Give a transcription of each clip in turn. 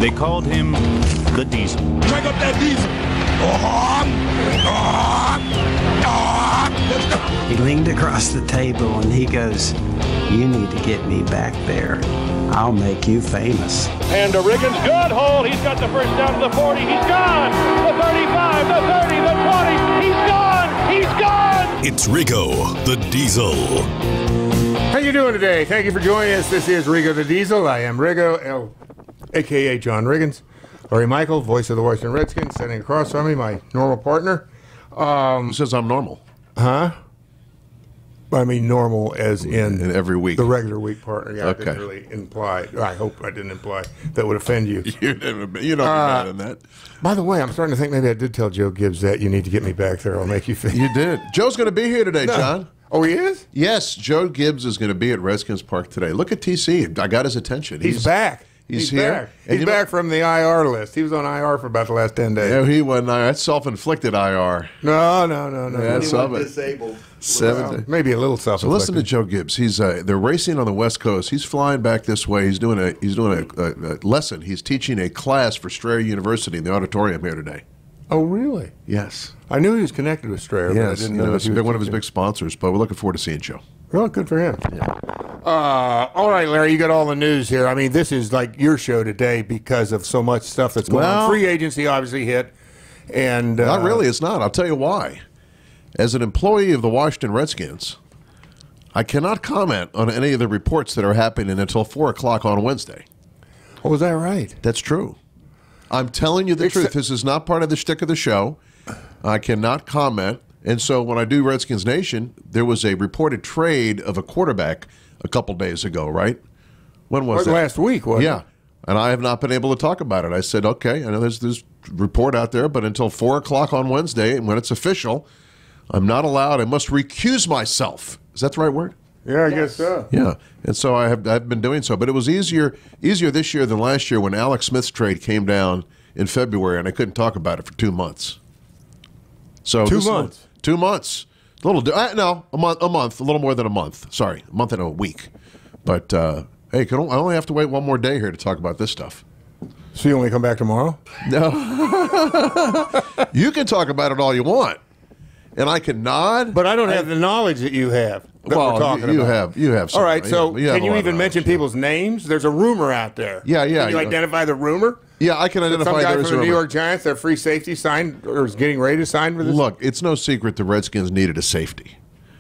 They called him the Diesel. Crank up that diesel. He leaned across the table and he goes, "You need to get me back there. I'll make you famous." And to Riggins, good hold. He's got the first down to the 40. He's gone. The 35, the 30, the 20. He's gone. He's gone. It's Riggo the Diesel. How you doing today? Thank you for joining us. This is Riggo the Diesel. I am Riggo, a.k.a. John Riggins. Larry Michael, voice of the Washington Redskins, sitting across from me, my normal partner. Says I'm normal. Huh? I mean normal as in every week. The regular week partner. Yeah, Okay. I didn't really imply. I hope I didn't imply that would offend you. You don't be mad on that. By the way, I'm starting to think maybe I did tell Joe Gibbs that you need to get me back there. I'll make you famous. You did. Joe's going to be here today, John. Oh, he is? Yes, Joe Gibbs is going to be at Redskins Park today. Look at TC. I got his attention. He's back. He's here. Back. He's back from the IR list. He was on IR for about the last 10 days. No, he wasn't. That's self-inflicted IR. No. That's He of was it. disabled. 7 Well, maybe a little self-inflicted. So listen to Joe Gibbs. He's they're racing on the West Coast. He's flying back this way. He's doing a lesson. He's teaching a class for Strayer University in the auditorium here today. Oh, really? Yes. I knew he was connected with Strayer, but I Yes. didn't know that It's he was one of his big sponsors. But we're looking forward to seeing Joe. Well, good for him. Yeah. All right, Larry, you got all the news here. I mean, this is like your show today because of so much stuff that's going on. Free agency obviously hit. And not really. It's not. I'll tell you why. As an employee of the Washington Redskins, I cannot comment on any of the reports that are happening until 4 o'clock on Wednesday. Oh, is that right? That's true. I'm telling you the truth. This is not part of the shtick of the show. I cannot comment. And so when I do Redskins Nation, there was a reported trade of a quarterback a couple days ago, right? When was that? Last week, wasn't it? Yeah. And I have not been able to talk about it. I said, okay, I know there's this report out there, but until 4 o'clock on Wednesday, and when it's official, I'm not allowed. I must recuse myself. Is that the right word? Yeah, I guess so. Yeah. And so I've been doing so. But it was easier this year than last year when Alex Smith's trade came down in February, and I couldn't talk about it for 2 months. So 2 months? 2 months. A month, a little more than a month. Sorry, a month and a week. But, hey, I only have to wait one more day here to talk about this stuff. So you only come back tomorrow? No. You can talk about it all you want. And I can nod. But I don't have the knowledge that you have. Well, you have some. All right, so have can a you lot even of mention knowledge, people's names? There's a rumor out there. Yeah. Can you identify the rumor? Yeah, I can identify some guy there's from a the New rumor. York Giants, their free safety signed or is getting ready to sign for this? Look, it's no secret the Redskins needed a safety.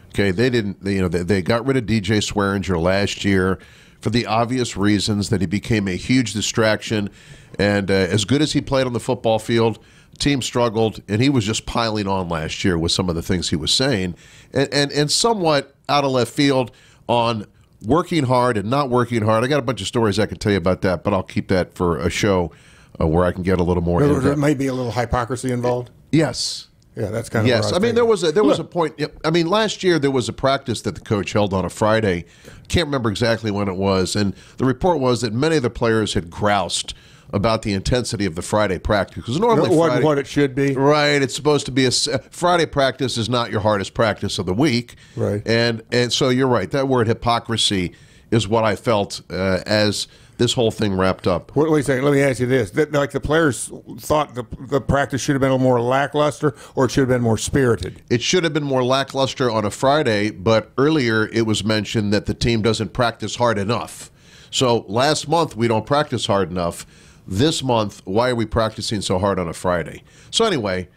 Okay, they got rid of DJ Swearinger last year for the obvious reasons that he became a huge distraction, and as good as he played on the football field, the team struggled, and he was just piling on last year with some of the things he was saying, and somewhat out of left field on working hard and not working hard. I got a bunch of stories I can tell you about that, but I'll keep that for a show where I can get a little more into There it. may be a little hypocrisy involved. Yes. Yeah, that's kind of yes. what I mean, there was a point. I mean, last year there was a practice that the coach held on a Friday. Can't remember exactly when it was, and the report was that many of the players had groused about the intensity of the Friday practice because normally Friday, what it should be. right? It's supposed to be Friday practice is not your hardest practice of the week, right? And so you're right. That word hypocrisy is what I felt as this whole thing wrapped up. Wait a second. Let me ask you this: like the players thought the practice should have been a little more lackluster, or it should have been more spirited. It should have been more lackluster on a Friday, but earlier it was mentioned that the team doesn't practice hard enough. So last month we don't practice hard enough. This month, why are we practicing so hard on a Friday? So anyway,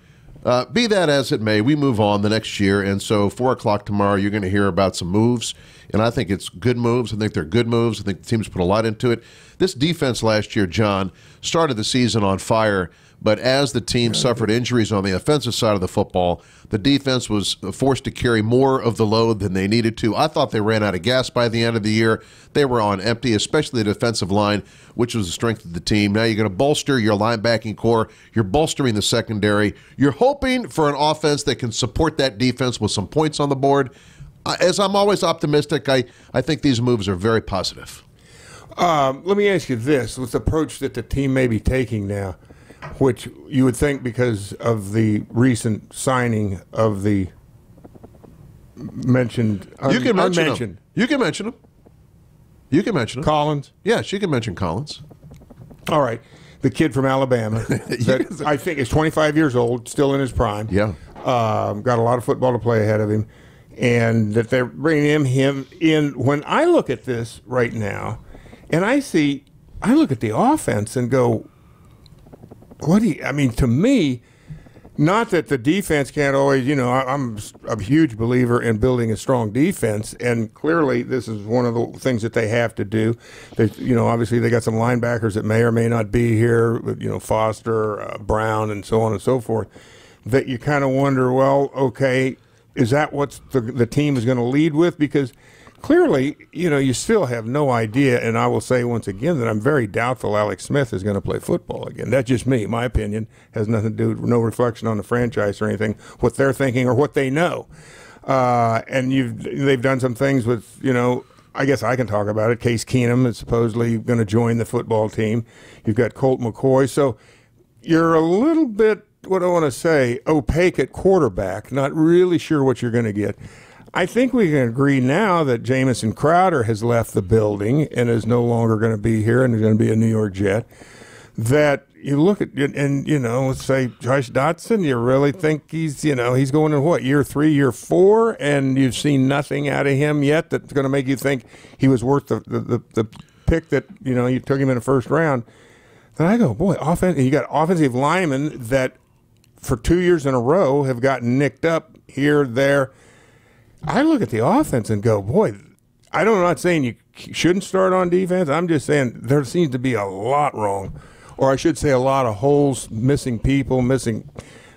be that as it may, we move on the next year, and so 4 o'clock tomorrow you're going to hear about some moves, and I think it's good moves. I think they're good moves. I think the team's put a lot into it. This defense last year, John, started the season on fire, but as the team suffered injuries on the offensive side of the football, the defense was forced to carry more of the load than they needed to. I thought they ran out of gas by the end of the year. They were on empty, especially the defensive line, which was the strength of the team. Now you're going to bolster your linebacking core. You're bolstering the secondary. You're hoping for an offense that can support that defense with some points on the board. As I'm always optimistic, I think these moves are very positive. Let me ask you this: with the approach that the team may be taking now, which you would think because of the recent signing of the mentioned, You can mention unmentioned them. You can mention them. You can mention them. Collins. Yes, you can mention Collins. All right. the kid from Alabama, that I think is 25 years old, still in his prime. Yeah. Got a lot of football to play ahead of him. And that they're bringing him in. When I look at this right now, and I look at the offense and go, to me, not that the defense can't always, I'm a huge believer in building a strong defense, and clearly this is one of the things that they have to do. They, obviously they got some linebackers that may or may not be here, Foster, Brown, and so on and so forth, that you kind of wonder, well, okay, is that what the team is going to lead with? Because clearly, you still have no idea, and I will say once again that I'm very doubtful Alex Smith is going to play football again. That's just me. My opinion has nothing to do, no reflection on the franchise or anything, what they're thinking or what they know. And they've done some things with, I guess I can talk about it. Case Keenum is supposedly going to join the football team. You've got Colt McCoy. So you're a little bit, what I want to say, opaque at quarterback, not really sure what you're going to get. I think we can agree now that Jamison Crowder has left the building and is no longer going to be here and is going to be a New York Jet. That you look at, and, let's say Josh Dotson, you really think he's going in what, year 3, year 4, and you've seen nothing out of him yet that's going to make you think he was worth the pick that, you took him in the first round. Then I go, boy, you got offensive linemen that for 2 years in a row have gotten nicked up here, there. I look at the offense and go, boy, I'm not saying you shouldn't start on defense. I'm just saying there seems to be a lot wrong, or I should say a lot of holes, missing people, missing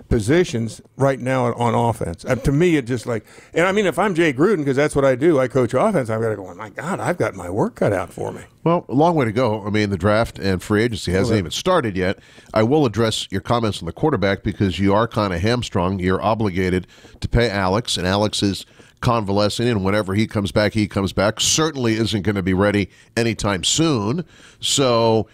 positions right now on offense. To me, it just if I'm Jay Gruden, because that's what I do, I coach offense, I've got to go, oh my God, I've got my work cut out for me. Well, a long way to go. The draft and free agency hasn't even started yet. I will address your comments on the quarterback because you are kind of hamstrung. You're obligated to pay Alex, and Alex is convalescing, and whenever he comes back, certainly isn't going to be ready anytime soon. So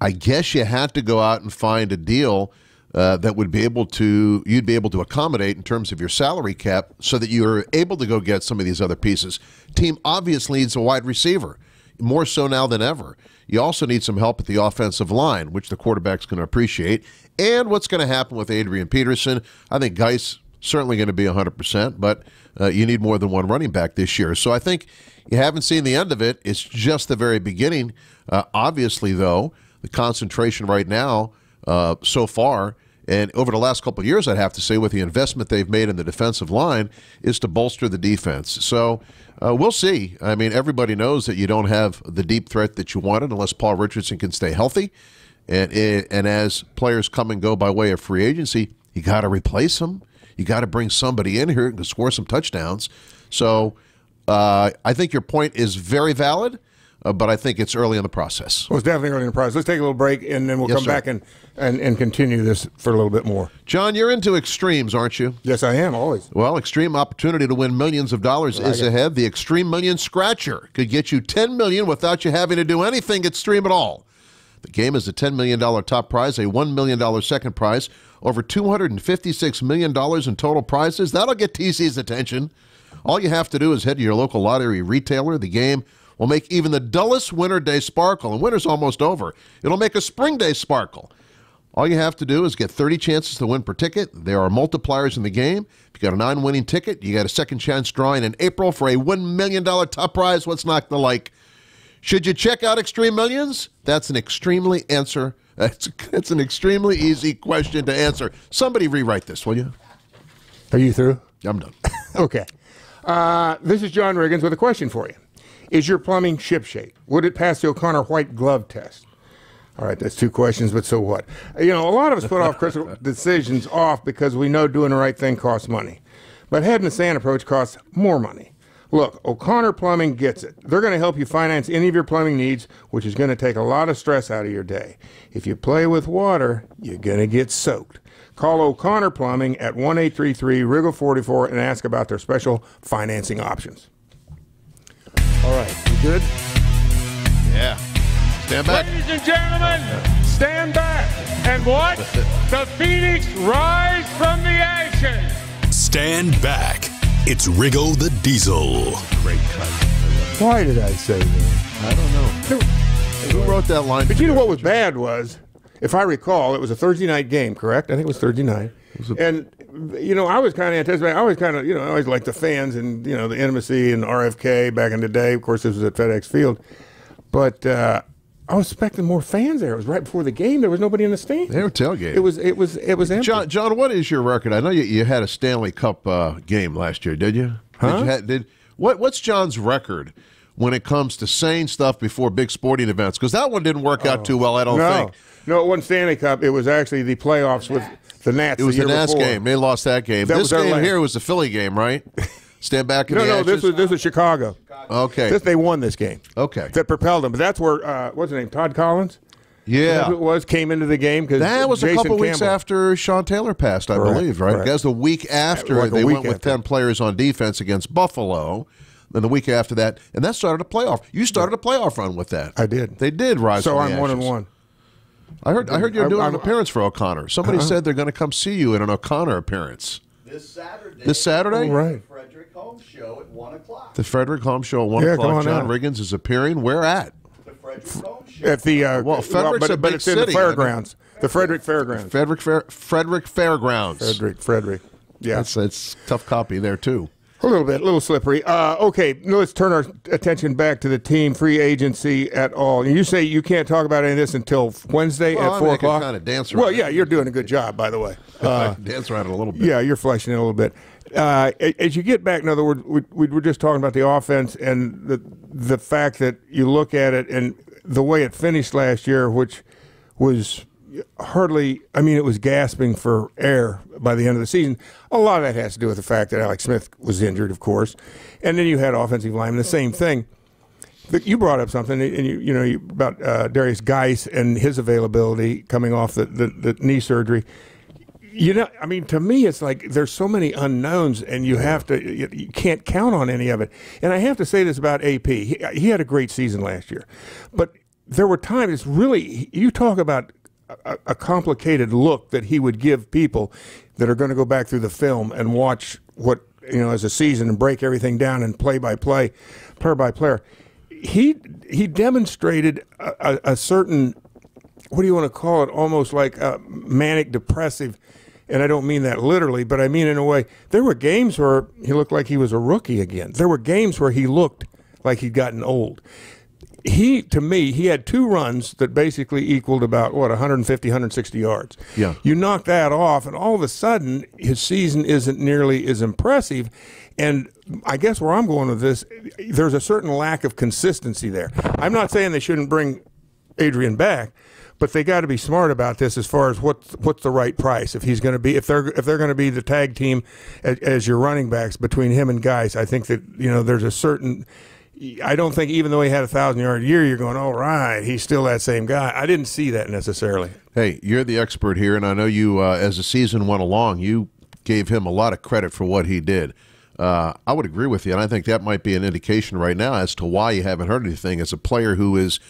I guess you had to go out and find a deal that you'd be able to accommodate in terms of your salary cap so that you're able to go get some of these other pieces. Team obviously needs a wide receiver, more so now than ever. You also need some help at the offensive line, which the quarterback's going to appreciate. And what's going to happen with Adrian Peterson? I think Geis certainly going to be 100%, but you need more than one running back this year. So I think you haven't seen the end of it. It's just the very beginning. Obviously, though, the concentration right now so far, and over the last couple of years, I'd have to say, with the investment they've made in the defensive line, is to bolster the defense. So we'll see. Everybody knows that you don't have the deep threat that you wanted unless Paul Richardson can stay healthy. And as players come and go by way of free agency, you got to replace them. You got to bring somebody in here who can score some touchdowns. So I think your point is very valid, but I think it's early in the process. Well, it's definitely early in the process. Let's take a little break, and then we'll come back and continue this for a little bit more. John, you're into extremes, aren't you? Yes, I am, always. Well, extreme opportunity to win millions of dollars is ahead. The Extreme Million Scratcher could get you $10 million without you having to do anything extreme at all. The game is a $10 million top prize, a $1 million second prize, over $256 million in total prizes. That'll get TC's attention. All you have to do is head to your local lottery retailer. The game will make even the dullest winter day sparkle, and winter's almost over. It'll make a spring day sparkle. All you have to do is get 30 chances to win per ticket. There are multipliers in the game. If you got a 9-winning ticket, you got a second chance drawing in April for a $1 million top prize. What's not to like? Should you check out Extreme Millions? That's an extremely easy question to answer. Somebody rewrite this, will you? Are you through? I'm done. Okay. This is John Riggins with a question for you. Is your plumbing shipshape? Would it pass the O'Connor white glove test? All right, that's two questions, but so what? A lot of us put off critical decisions off because we know doing the right thing costs money. But head in the sand approach costs more money. Look, O'Connor Plumbing gets it. They're going to help you finance any of your plumbing needs, which is going to take a lot of stress out of your day. If you play with water, you're going to get soaked. Call O'Connor Plumbing at 1-833-RIGGLE44 and ask about their special financing options. All right, you good? Yeah. Stand back. Ladies and gentlemen, stand back and watch the Phoenix rise from the ashes. Stand back. It's Riggo the Diesel. Great cut. Why did I say that? I don't know. Who wrote that line? But you know what was bad was if I recall, it was a Thursday night game, correct? I think it was Thursday night. And, I was kind of anticipating. I always liked the fans and, the intimacy and RFK back in the day. Of course, this was at FedEx Field. But I was expecting more fans there. It was right before the game. There was nobody in the stands. They were tailgating. It was empty. John, what is your record? I know you had a Stanley Cup game last year, did you? Huh? What's John's record when it comes to saying stuff before big sporting events? Because that one didn't work out too well, I don't think. No, it wasn't Stanley Cup. It was actually the playoffs with the Nats. It was the Nats before. game. They lost that game. This game here was the Philly game, right? Stand back in the ashes? This was Chicago. Okay. They won this game. Okay. That propelled them. But that's where, what's his name, Todd Collins? Yeah. Who it was, came into the game. That was Jason a couple weeks Campbell. after Sean Taylor passed, I believe, right? Correct. That's the week after Like a they week went with after. 10 players on defense against Buffalo. Then the week after that, and that started a playoff. You started a playoff run with that. I did. They did rise So from the I'm ashes. 1-1. I heard you were doing I'm- an appearance for O'Connor. Somebody said they're going to come see you in an O'Connor appearance. This Saturday. This Saturday? Oh, right. The Frederick Holmes Show at 1 o'clock. The Frederick Holmes Show at 1 Yeah, come o'clock. on John out. Riggins is appearing. Where at? The Frederick Holmes Show. At the Frederick's a but big it's in the city. fairgrounds. The Frederick Fairgrounds. Frederick Fairgrounds. Frederick. Yeah. That's tough copy there, too. A little slippery. Okay, let's turn our attention back to the team free agency at all. And you say you can't talk about any of this until Wednesday Well, at 4 I can o'clock? kind of dance around Well, yeah, it. you're doing a good job, by the way. I can dance around it a little bit. Yeah, you're fleshing it a little bit. As you get back, in other words, we were just talking about the offense and the fact that you look at it and the way it finished last year, which was hardly, it was gasping for air by the end of the season. A lot of that has to do with the fact that Alex Smith was injured, of course. And then you had offensive linemen, the same thing. But you brought up something, and you about Darius Geis and his availability coming off the knee surgery. To me, it's like there's so many unknowns, and you can't count on any of it. And I have to say this about AP. He had a great season last year. But there were times, it's really, you talk about a complicated look that he would give people that are going to go back through the film and watch what, as a season and break everything down and play by player by player. He demonstrated a certain, what do you want to call it, almost like a manic depressive, and I don't mean that literally, but I mean in a way. There were games where he looked like he was a rookie again. There were games where he looked like he'd gotten old. To me, he had two runs that basically equaled about, 150, 160 yards. Yeah. You knock that off, and all of a sudden, his season isn't nearly as impressive. And I guess where I'm going with this, there's a certain lack of consistency there. I'm not saying they shouldn't bring Adrian back, but they got to be smart about this as far as what's the right price. If he's going to be, if they're going to be the tag team as your running backs between him and Geis, I think that there's a certain. I don't think even though he had a 1,000-yard year, you're going, all right, he's still that same guy. I didn't see that necessarily. Hey, you're the expert here, and I know you, as the season went along, you gave him a lot of credit for what he did. I would agree with you, and I think that might be an indication right now as to why you haven't heard anything. As a player who is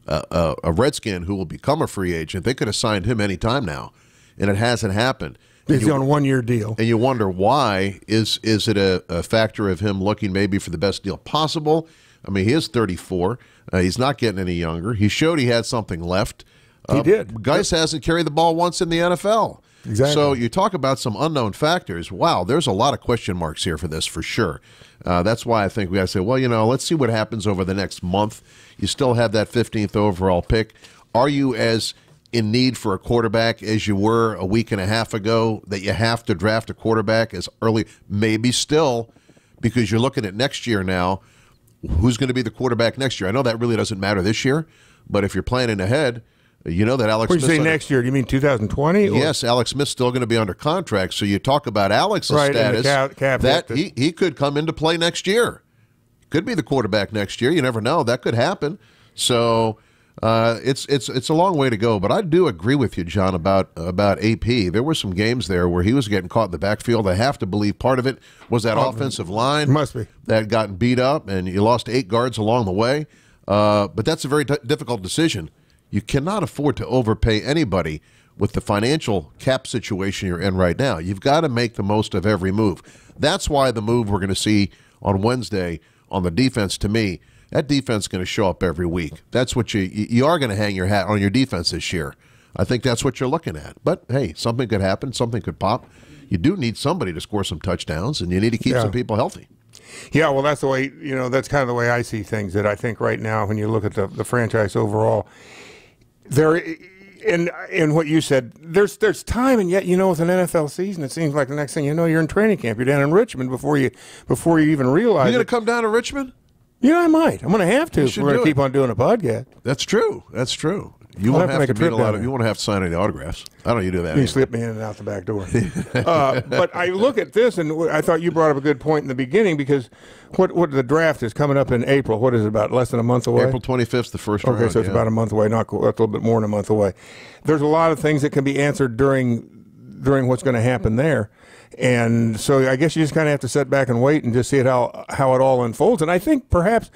a Redskin who will become a free agent, they could have signed him any time now, and it hasn't happened. He's on a one-year deal. And you wonder why. Is it a factor of him looking maybe for the best deal possible? He is 34. He's not getting any younger. He showed he had something left. He did. Geis hasn't carried the ball once in the NFL. Exactly. So you talk about some unknown factors. Wow, there's a lot of question marks here for this for sure. That's why I think we got to say, let's see what happens over the next month. You still have that 15th overall pick. Are you as in need for a quarterback as you were a week and a half ago, that you have to draft a quarterback as early? Maybe still, because you're looking at next year now. Who's going to be the quarterback next year? I know that really doesn't matter this year, but if you're planning ahead, you know that Alex When you Smith's say next year, do you mean 2020? Yes, Alex Smith's still going to be under contract. So you talk about Alex's Right, and the status. cap that hit. he could come into play next year. Could be the quarterback next year. You never know. That could happen. So it's a long way to go. But I do agree with you, John, about AP. There were some games there where he was getting caught in the backfield. I have to believe part of it was that offensive line. Must be. That had gotten beat up, and you lost 8 guards along the way. But that's a very difficult decision. You cannot afford to overpay anybody with the financial cap situation you're in right now. You've got to make the most of every move. That's why the move we're going to see on Wednesday on the defense, to me, that defense is going to show up every week. That's what you are going to hang your hat on your defense this year. I think that's what you're looking at. But, hey, something could happen. Something could pop. You do need somebody to score some touchdowns, and you need to keep some people healthy. Yeah, well, that's the way, that's kind of the way I see things, that I think right now when you look at the franchise overall, there, and what you said, there's time, and yet, with an NFL season, it seems like the next thing you know, you're in training camp. You're down in Richmond before you even realize You're going to come down to Richmond? Yeah, I might. I'm going to have to if we're going to keep on doing a podcast. That's true. You won't have to meet a lot of. You won't have to sign any autographs. I don't. You do that. You slip me in and out the back door. But I look at this, and I thought you brought up a good point in the beginning, because what the draft is coming up in April. What is it, about less than a month away? April 25th, the first round. Okay, so it's about a month away. Not a little bit more than a month away. There's a lot of things that can be answered during what's going to happen there. And so I guess you just kind of have to sit back and wait and just see how it all unfolds. And I think perhaps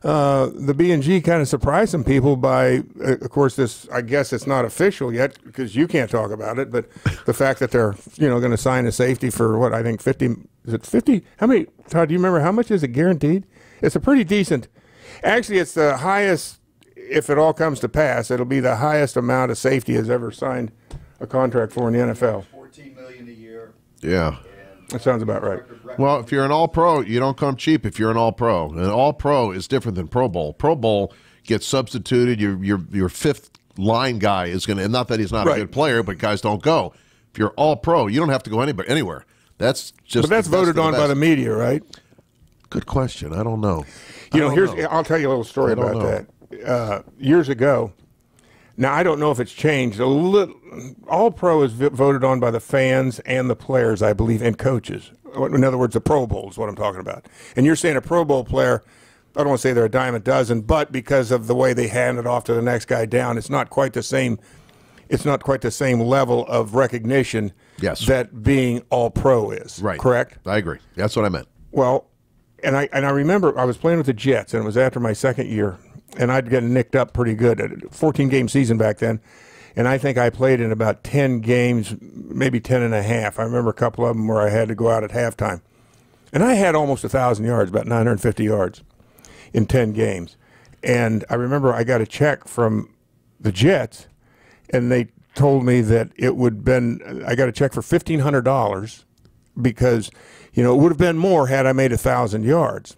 the B&G kind of surprised some people by, of course, I guess it's not official yet because you can't talk about it, but the fact that they're going to sign a safety for what I think 50. Is it 50? How many? Todd, do you remember how much is it guaranteed? It's a pretty decent. Actually, it's the highest. If it all comes to pass, it'll be the highest amount of safety has ever signed a contract for in the NFL. $14 million a year. Yeah. That sounds about right. Well, if you're an All-Pro, you don't come cheap if you're an All-Pro. An All-Pro is different than Pro Bowl. Pro Bowl gets substituted. Your fifth line guy is going to, and not that he's not a good player, but guys don't go. If you're All-Pro, you don't have to go anywhere. That's just. But that's voted on by the media, right? Good question. I don't know. I'll tell you a little story about that. Years ago. Now, I don't know if it's changed. All-Pro is voted on by the fans and the players, I believe, and coaches. In other words, the Pro Bowl is what I'm talking about. And you're saying a Pro Bowl player, I don't want to say they're a dime a dozen, but because of the way they hand it off to the next guy down, it's not quite the same. It's not quite the same level of recognition that being All-Pro is. Right. Correct? I agree. That's what I meant. Well, and I remember I was playing with the Jets, and it was after my second year. And I'd get nicked up pretty good. A 14-game season back then. And I think I played in about 10 games, maybe 10 and a half. I remember a couple of them where I had to go out at halftime. And I had almost 1,000 yards, about 950 yards in 10 games. And I remember I got a check from the Jets, and they told me that I got a check for $1,500 because, it would have been more had I made 1,000 yards.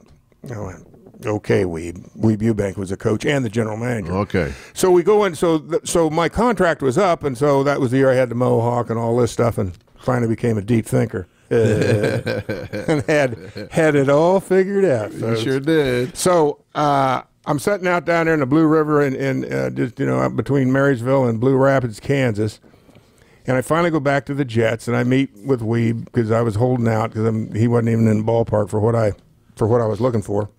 I went, okay, Weeb Eubank was the coach and the general manager. Okay. So we go in. So my contract was up, and so that was the year I had the mohawk and all this stuff, and finally became a deep thinker and had it all figured out. You sure did. So I'm setting out down there in the Blue River in just up between Marysville and Blue Rapids, Kansas. And I finally go back to the Jets, and I meet with Weeb because I was holding out because he wasn't even in the ballpark for what I was looking for.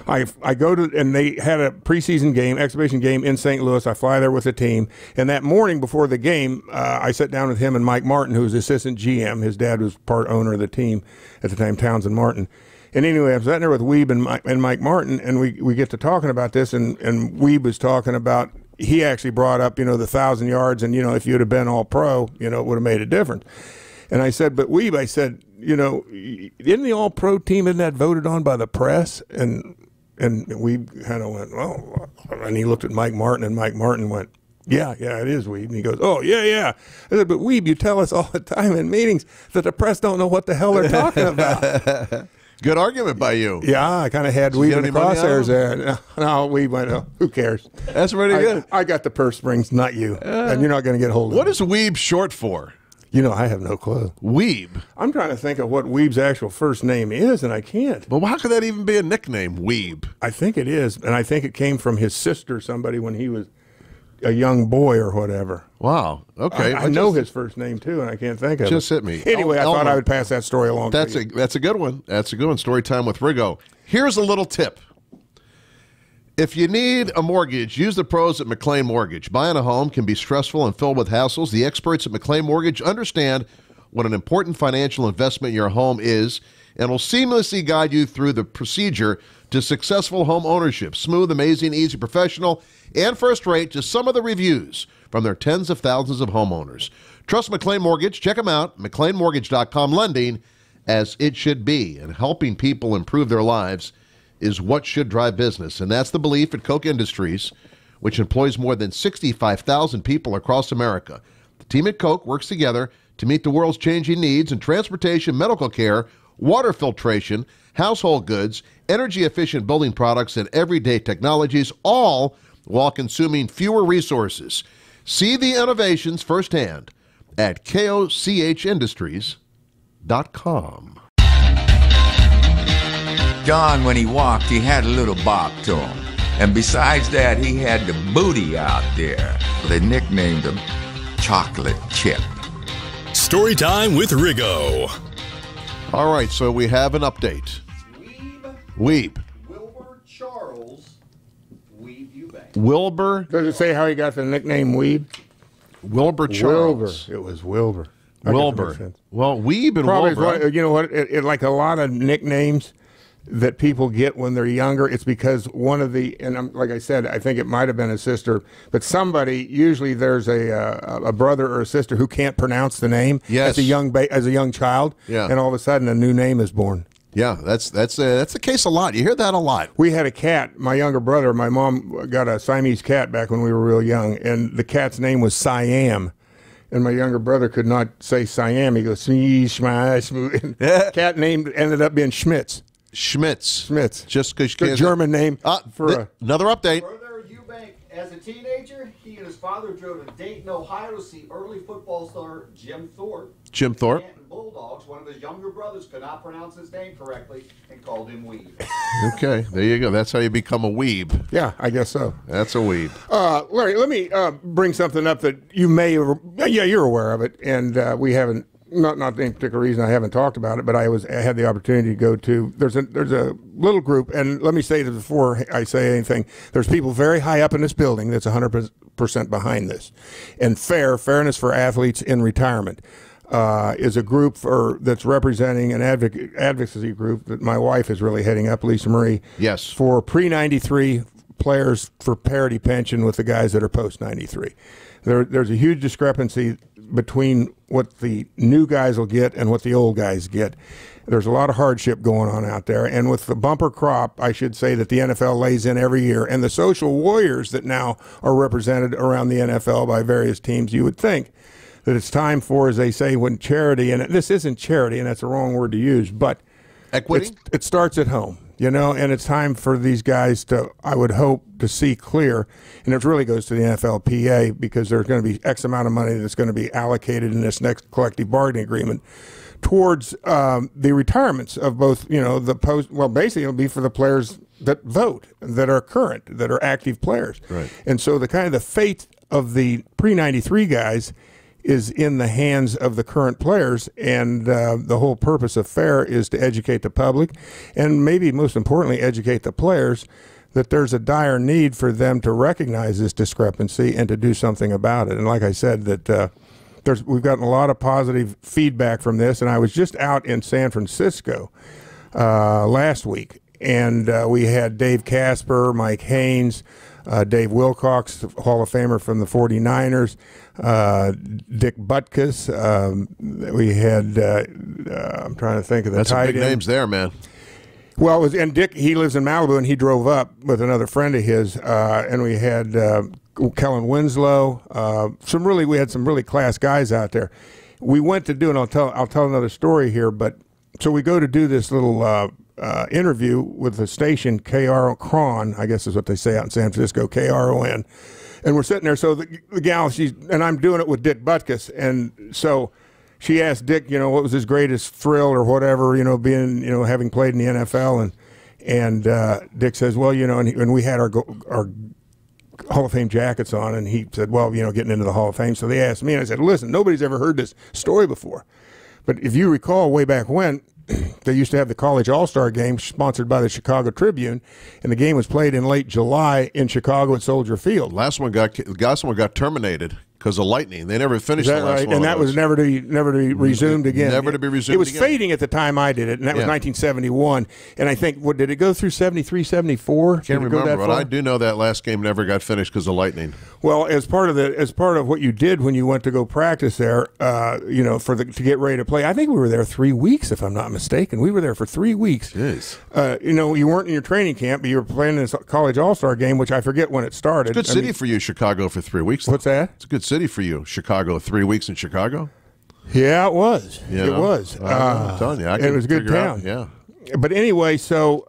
I go to, and they had a preseason game, exhibition game in St. Louis. I fly there with the team. And that morning before the game, I sat down with him and Mike Martin, who was assistant GM. His dad was part owner of the team at the time, Townsend Martin. And anyway, I'm sitting there with Weeb and Mike Martin, and we get to talking about this, and Weeb was talking about, he actually brought up, the 1,000 yards, and, if you'd have been All-Pro, it would have made a difference. And I said, but Weeb, I said, isn't the All-Pro team, isn't that voted on by the press? And we kind of went, well, and he looked at Mike Martin, and Mike Martin went, yeah, it is Weeb. And he goes, oh, yeah. I said, but Weeb, you tell us all the time in meetings that the press don't know what the hell they're talking about. Good argument by you. Yeah, I kind of had Weeb in the crosshairs there. No, Weeb went, oh, who cares? That's pretty good. I got the purse strings, not you. And you're not going to get hold of it. What is Weeb short for? I have no clue. Weeb. I'm trying to think of what Weeb's actual first name is, and I can't. Well, how could that even be a nickname, Weeb? I think it is, and I think it came from his sister, somebody, when he was a young boy or whatever. Wow. Okay. I know his first name, too, and I can't think of it. Just hit me. Anyway, I thought I would pass that story along to you. That's a good one. That's a good one. Story time with Riggo. Here's a little tip. If you need a mortgage, use the pros at McLean Mortgage. Buying a home can be stressful and filled with hassles. The experts at McLean Mortgage understand what an important financial investment your home is and will seamlessly guide you through the procedure to successful home ownership. Smooth, amazing, easy, professional, and first rate. Just some of the reviews from their tens of thousands of homeowners. Trust McLean Mortgage. Check them out. McLeanMortgage.com. Lending as it should be, and helping people improve their lives is what should drive business. And that's the belief at Koch Industries, which employs more than 65,000 people across America. The team at Coke works together to meet the world's changing needs in transportation, medical care, water filtration, household goods, energy-efficient building products, and everyday technologies, all while consuming fewer resources. See the innovations firsthand at kochindustries.com. John, when he walked, he had a little bop to him. And besides that, he had the booty out there. They nicknamed him Chocolate Chip. Story time with Riggo. All right, so we have an update. Weeb. Wilbur Charles Weeb Eubank. Wilbur. Does it say how he got the nickname Weeb? Wilbur Charles. Wilbur. It was Wilbur. Wilbur. Well, Weeb and Probably Wilbur. you know what? It like a lot of nicknames that people get when they're younger, it's because one of the, and like I said, I think it might have been a sister, but somebody, usually there's a brother or a sister who can't pronounce the name Yes. as a young child, Yeah. and all of a sudden a new name is born. Yeah, that's the case a lot. You hear that a lot. We had a cat, my younger brother, my mom got a Siamese cat back when we were real young, and the cat's name was Siam. And my younger brother could not say Siam. He goes, cat name ended up being Schmitz. Schmitz. Just because the German name another update. Further, Eubank, as a teenager, he and his father drove to Dayton, Ohio to see early football star Jim Thorpe. Canton Bulldogs. One of his younger brothers could not pronounce his name correctly and called him Weeb. Okay, there you go. That's how you become a weeb. Yeah, I guess so. That's a weeb. Larry, let me bring something up that you may, you're aware of it, and we haven't. Not any particular reason I haven't talked about it, but I had the opportunity to go to. There's a little group, and let me say this before I say anything. There's people very high up in this building that's 100% behind this, and Fairness for Athletes in Retirement is a group that's representing an advocacy group that my wife is really heading up, Lisa Marie. Yes. For pre-93 players for parity pension with the guys that are post-93. There's a huge discrepancy between what the new guys will get and what the old guys get. There's a lot of hardship going on out there. And with the bumper crop, I should say, that the NFL lays in every year, and the social warriors that now are represented around the NFL by various teams, you would think that it's time for, as they say, when charity, and this isn't charity, and that's the wrong word to use, but equity. It starts at home. And it's time for these guys to, I would hope, to see clear, and it really goes to the NFLPA, because there's going to be X amount of money that's going to be allocated in this next collective bargaining agreement towards the retirements of both, the post, well, basically it'll be for the players that vote, that are current, that are active players. Right. And so the fate of the pre-93 guys is in the hands of the current players, and the whole purpose of FAIR is to educate the public, and maybe most importantly, educate the players that there's a dire need for them to recognize this discrepancy and to do something about it. And like I said, that we've gotten a lot of positive feedback from this, and I was just out in San Francisco last week, and we had Dave Casper, Mike Haynes, Dave Wilcox, Hall of Famer from the 49ers, Dick Butkus. We had, I'm trying to think of the That's some tight big end. names there, man. Well, and Dick, he lives in Malibu, and he drove up with another friend of his, and we had Kellen Winslow. We had some really class guys out there. We went to do, and I'll tell another story here, but so we go to do this little interview with the station, KRON, I guess is what they say out in San Francisco, KRON. And we're sitting there, so the gal, and I'm doing it with Dick Butkus, and so she asked Dick, what was his greatest thrill or whatever, being, having played in the NFL, and Dick says, well, and we had our Hall of Fame jackets on, and he said, well, getting into the Hall of Fame. So they asked me, and I said, listen, nobody's ever heard this story before, but if you recall way back when, they used to have the College All-Star Game sponsored by the Chicago Tribune, and the game was played in late July in Chicago at Soldier Field. Last one got terminated because of lightning. They never finished Is the that last right? one. And that was never to be resumed again. Never to be resumed It was again. fading at the time I did it, and that was 1971. And I think, did it go through 73, 74? Can't remember, but I do know that last game never got finished because of lightning. Well, as part of what you did when you went to go practice there, to get ready to play, I think we were there 3 weeks, if I'm not mistaken. We were there for 3 weeks. Jeez. You weren't in your training camp, but you were playing this college all-star game, which I forget when it started. Good city for you, Chicago, for 3 weeks. What's that? It's a good city for you, Chicago. 3 weeks in Chicago. Yeah, it was. You It know? was. I'm telling you, it was a good figure out- town. Yeah. But anyway, so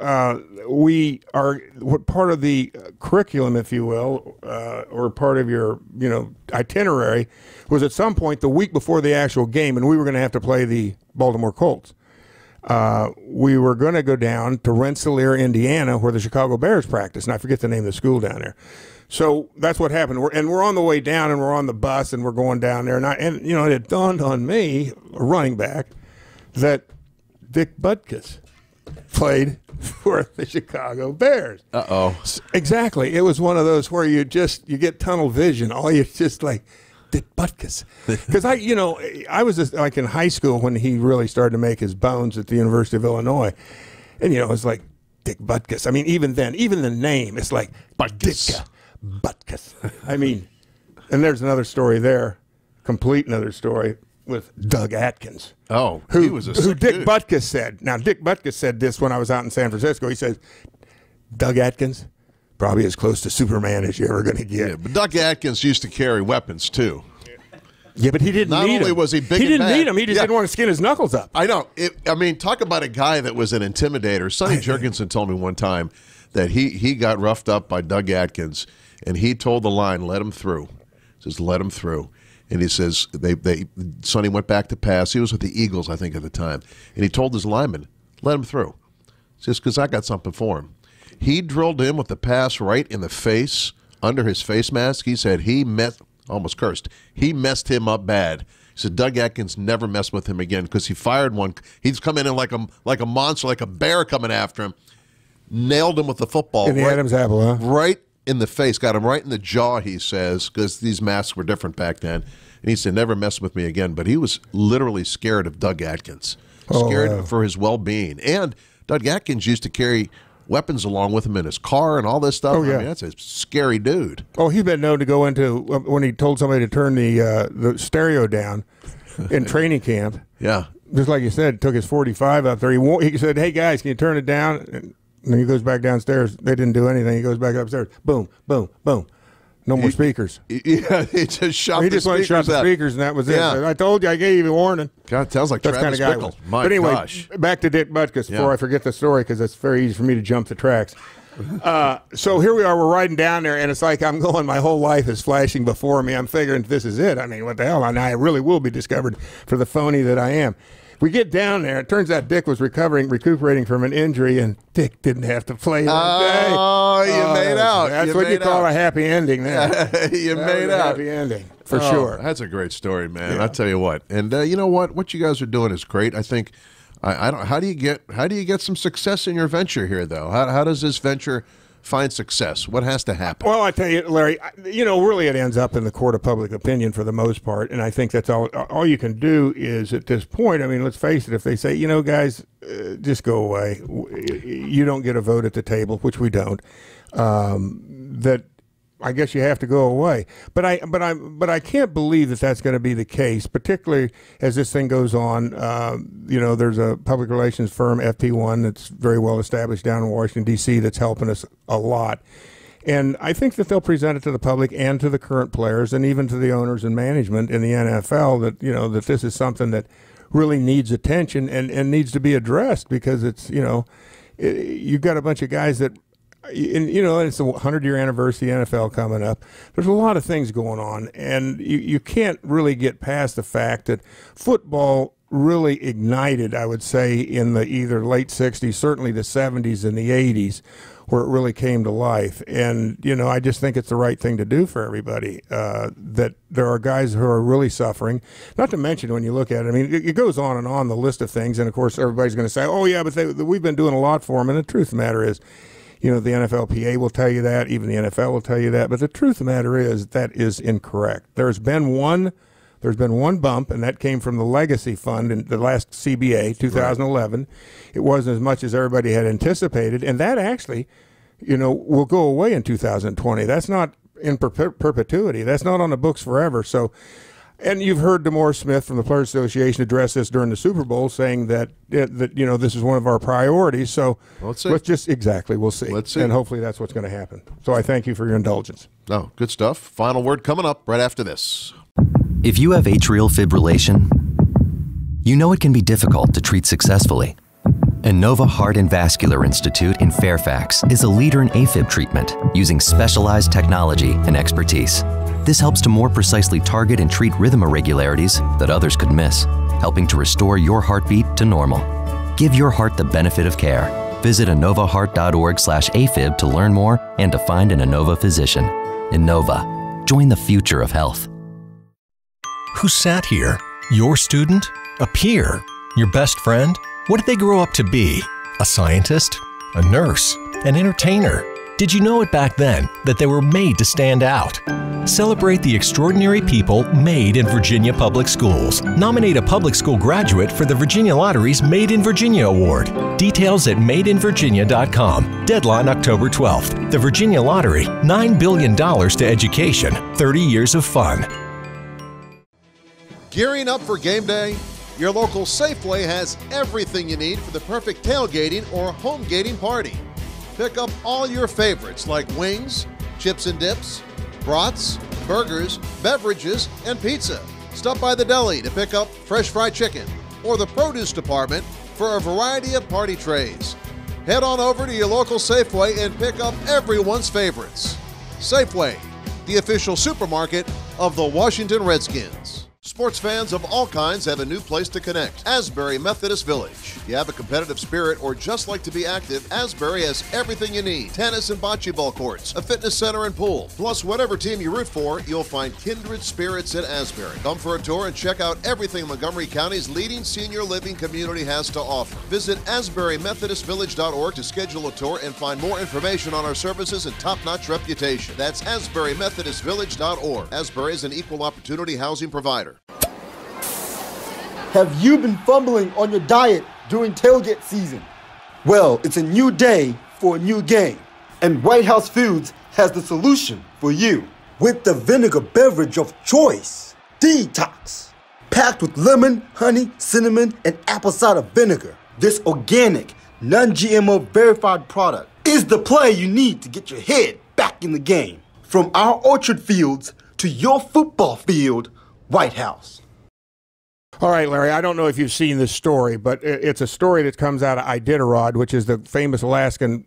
we are what part of the curriculum, if you will, or part of your itinerary was at some point the week before the actual game, and we were going to have to play the Baltimore Colts. We were going to go down to Rensselaer, Indiana, where the Chicago Bears practice, and I forget the name of the school down there. So that's what happened. We're on the way down, and we're on the bus, and we're going down there, and it dawned on me, a running back, that Dick Butkus played for the Chicago Bears. Uh-oh. Exactly. It was one of those where you get tunnel vision. All you just like, Dick Butkus. Because I was like in high school when he really started to make his bones at the University of Illinois. And, it's like Dick Butkus. I mean, even then, even the name, it's like Butkus. Dick Butkus. I mean, and there's another story there, complete another story with Doug Atkins. Oh, Who Dick Dick Butkus said. Now, Dick Butkus said this when I was out in San Francisco. He says, Doug Atkins, probably as close to Superman as you're ever going to get. Yeah, but Doug Atkins used to carry weapons, too. Yeah, but he didn't Not need only him. was he big He and didn't bad, need him. He just didn't want to skin his knuckles up. I know. Talk about a guy that was an intimidator. Sonny Jurgensen told me one time that he got roughed up by Doug Atkins, and he told the line, let him through. He says, let him through. And he says, Sonny went back to pass. He was with the Eagles, I think, at the time. And he told his lineman, let him through. Just because I got something for him. He drilled him with the pass right in the face, under his face mask. He said almost cursed. He messed him up bad. He said Doug Atkins never messed with him again because he fired one. He's coming in like a monster, like a bear coming after him. Nailed him with the football. In the Adam's apple, huh? Right in the face. Got him right in the jaw, he says, because these masks were different back then. And he said, never mess with me again. But he was literally scared of Doug Atkins. Scared for his well-being. And Doug Atkins used to carry weapons along with him in his car and all this stuff. Oh, yeah. I mean, that's a scary dude. Oh, he's been known to go into, when he told somebody to turn the stereo down in training camp. Yeah. Just like you said, took his 45 up there. He said, hey, guys, can you turn it down? And then he goes back downstairs. They didn't do anything. He goes back upstairs. Boom, boom, boom. No more speakers. Yeah, he just shot He the just went and shot speakers the out. speakers, and that was it. Yeah. I told you, I gave you a warning. God, sounds like That's Travis kind of guy. Bickle. My But anyway, gosh. back to Dick Butkus before Yeah. I forget the story, because it's very easy for me to jump the tracks. So here we are. We're riding down there, and it's like I'm going. My whole life is flashing before me. I'm figuring this is it. I mean, what the hell? And I really will be discovered for the phony that I am. We get down there. It turns out Dick was recuperating from an injury, and Dick didn't have to play that day. Oh, you made out. That's You what you made call out. a happy ending there. You That made was a out. happy ending, for Oh, sure. That's a great story, man. Yeah. I'll tell you what. And you know what? What you guys are doing is great. I think I don't. How do you get some success in your venture here, though? How does this venture find success? What has to happen? Well, I tell you, Larry, really it ends up in the court of public opinion for the most part, and I think that's all you can do is at this point, I mean, let's face it, if they say, guys, just go away, you don't get a vote at the table, which we don't, that I guess you have to go away. But I can't believe that that's going to be the case, particularly as this thing goes on. There's a public relations firm, FP1, that's very well established down in Washington, D.C., that's helping us a lot. And I think that they'll present it to the public and to the current players and even to the owners and management in the NFL that, that this is something that really needs attention and needs to be addressed, because it's, you've got a bunch of guys that, and it's the 100-year anniversary of the NFL coming up. There's a lot of things going on, and you can't really get past the fact that football really ignited, I would say, in the either late 60s, certainly the 70s and the 80s, where it really came to life. And, I just think it's the right thing to do for everybody, that there are guys who are really suffering. Not to mention, when you look at it, I mean, it goes on, the list of things, and, of course, everybody's going to say, oh, yeah, but we've been doing a lot for them. And the truth of the matter is, You know, the NFLPA will tell you that. Even the NFL will tell you that. But the truth of the matter is that is incorrect. There's been one bump, and that came from the Legacy Fund in the last CBA, 2011. Right. It wasn't as much as everybody had anticipated, and that actually, you know, will go away in 2020. That's not in perpetuity. That's not on the books forever. So, and you've heard DeMaurice Smith from the Players Association address this during the Super Bowl, saying that you know, this is one of our priorities. So we'll see. We'll see. Let's see. And hopefully that's what's going to happen. So I thank you for your indulgence. Oh, good stuff. Final word coming up right after this. If you have atrial fibrillation, you know it can be difficult to treat successfully. Inova Heart and Vascular Institute in Fairfax is a leader in AFib treatment using specialized technology and expertise. This helps to more precisely target and treat rhythm irregularities that others could miss, helping to restore your heartbeat to normal. Give your heart the benefit of care. Visit inovaheart.org/AFib to learn more and to find an Inova physician. Inova. Join the future of health. Who sat here? Your student? A peer? Your best friend? What did they grow up to be? A scientist? A nurse? An entertainer? Did you know it back then that they were made to stand out? Celebrate the extraordinary people made in Virginia Public Schools. Nominate a public school graduate for the Virginia Lottery's Made in Virginia Award. Details at madeinvirginia.com. Deadline October 12th. The Virginia Lottery, $9 billion to education, 30 years of fun. Gearing up for game day? Your local Safeway has everything you need for the perfect tailgating or home gating party. Pick up all your favorites like wings, chips and dips, brats, burgers, beverages, and pizza. Stop by the deli to pick up fresh fried chicken or the produce department for a variety of party trays. Head on over to your local Safeway and pick up everyone's favorites. Safeway, the official supermarket of the Washington Redskins. Sports fans of all kinds have a new place to connect. Asbury Methodist Village. You have a competitive spirit or just like to be active, Asbury has everything you need. Tennis and bocce ball courts, a fitness center and pool. Plus, whatever team you root for, you'll find kindred spirits at Asbury. Come for a tour and check out everything Montgomery County's leading senior living community has to offer. Visit AsburyMethodistVillage.org to schedule a tour and find more information on our services and top-notch reputation. That's AsburyMethodistVillage.org. Asbury is an equal opportunity housing provider. Have you been fumbling on your diet during tailgate season? Well, it's a new day for a new game, and White House Foods has the solution for you. With the vinegar beverage of choice, Detox. Packed with lemon, honey, cinnamon, and apple cider vinegar, this organic, non-GMO verified product is the play you need to get your head back in the game. From our orchard fields to your football field, White House. All right, Larry, I don't know if you've seen this story, but it's a story that comes out of Iditarod, which is the famous Alaskan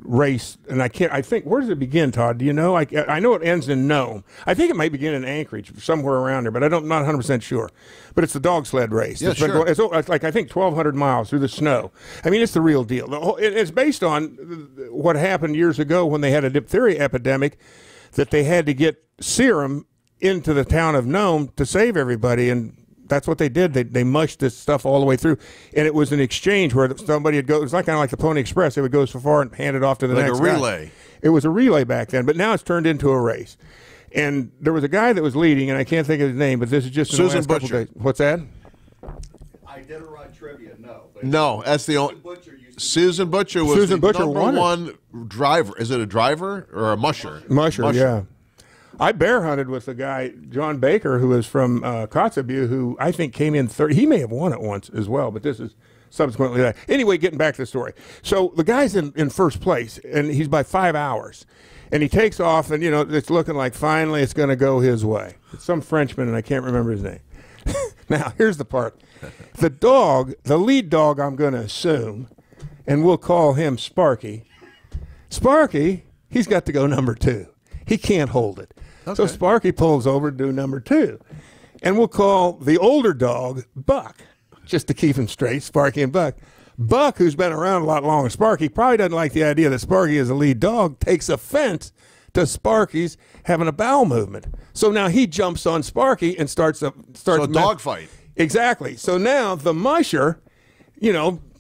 race. And I think, where does it begin, Todd? Do you know? I know it ends in Nome. I think it might begin in Anchorage, somewhere around there, but I'm not 100% sure. But it's the dog sled race. Yeah, sure. It's like, I think, 1,200 miles through the snow. I mean, it's the real deal. It's based on what happened years ago when they had a diphtheria epidemic, that they had to get serum into the town of Nome to save everybody, and that's what they did. They mushed this stuff all the way through, and it was an exchange where somebody would go. It was kind of like the Pony Express. They would go so far and hand it off to the next guy. Like a relay. It was a relay back then, but now it's turned into a race. And there was a guy that was leading, and I can't think of his name, but this is just in the last couple days. What's that? Iditarod trivia, no. No, that's the only. Susan Butcher was the number one driver. Is it a driver or a musher? Musher, yeah. I bear hunted with the guy, John Baker, who is from Kotzebue, who I think came in third. He may have won it once as well, but this is subsequently that. Anyway, getting back to the story. So the guy's in first place, and he's by 5 hours. And he takes off, and, it's looking like finally it's going to go his way. It's some Frenchman, and I can't remember his name. Now, here's the part. The lead dog, I'm going to assume, and we'll call him Sparky. Sparky, he's got to go number 2. He can't hold it. Okay. So Sparky pulls over to do number 2. And we'll call the older dog Buck, just to keep him straight, Sparky and Buck. Buck, who's been around a lot longer, Sparky probably doesn't like the idea that Sparky is a lead dog, takes offense to Sparky's having a bowel movement. So now he jumps on Sparky and starts a dogfight. Exactly. So now the musher,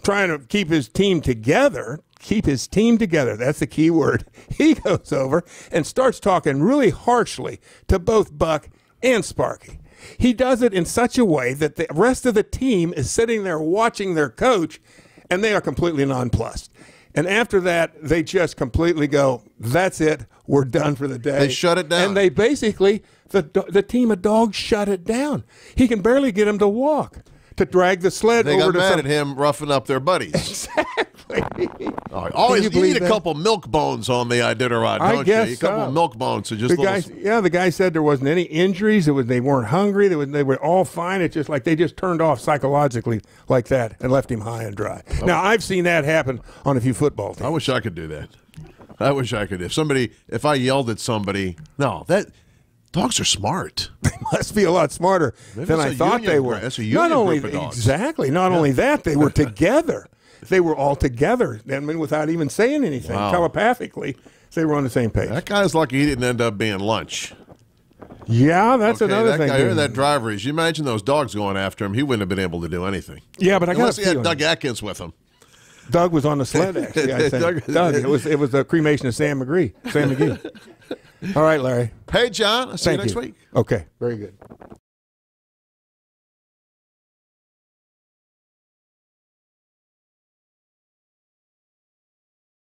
trying to keep his team together, keep his team together. That's the key word. He goes over and starts talking really harshly to both Buck and Sparky. He does it in such a way that the rest of the team is sitting there watching their coach, and they are completely nonplussed. And after that, they just completely go, that's it, we're done for the day. They shut it down. And they basically, the team of dogs shut it down. He can barely get him to walk, to drag the sled They over got to mad at him roughing up their buddies. Exactly. Always, you need a couple milk bones on the Iditarod, don't I guess you? A couple so. milk bones. So just the guy said there wasn't any injuries. They weren't hungry. They were all fine. It's just like they just turned off psychologically like that and left him high and dry. Oh. Now, I've seen that happen on a few football teams. I wish I could do that. I wish I could. If I yelled at somebody, dogs are smart. They must be a lot smarter than I thought they were. That's a union group of dogs. Exactly. Not only that, they were together. They were all together, I mean, without even saying anything. Wow. Telepathically, they were on the same page. That guy's lucky he didn't end up being lunch. Yeah, that's another thing. That driver is. You imagine those dogs going after him, he wouldn't have been able to do anything. Yeah, but unless he had Doug Atkins with him. Doug was on the sled, actually, I think. Doug, it was a cremation of Sam McGee. All right, Larry. Hey, John. I'll see you next week. Okay, very good.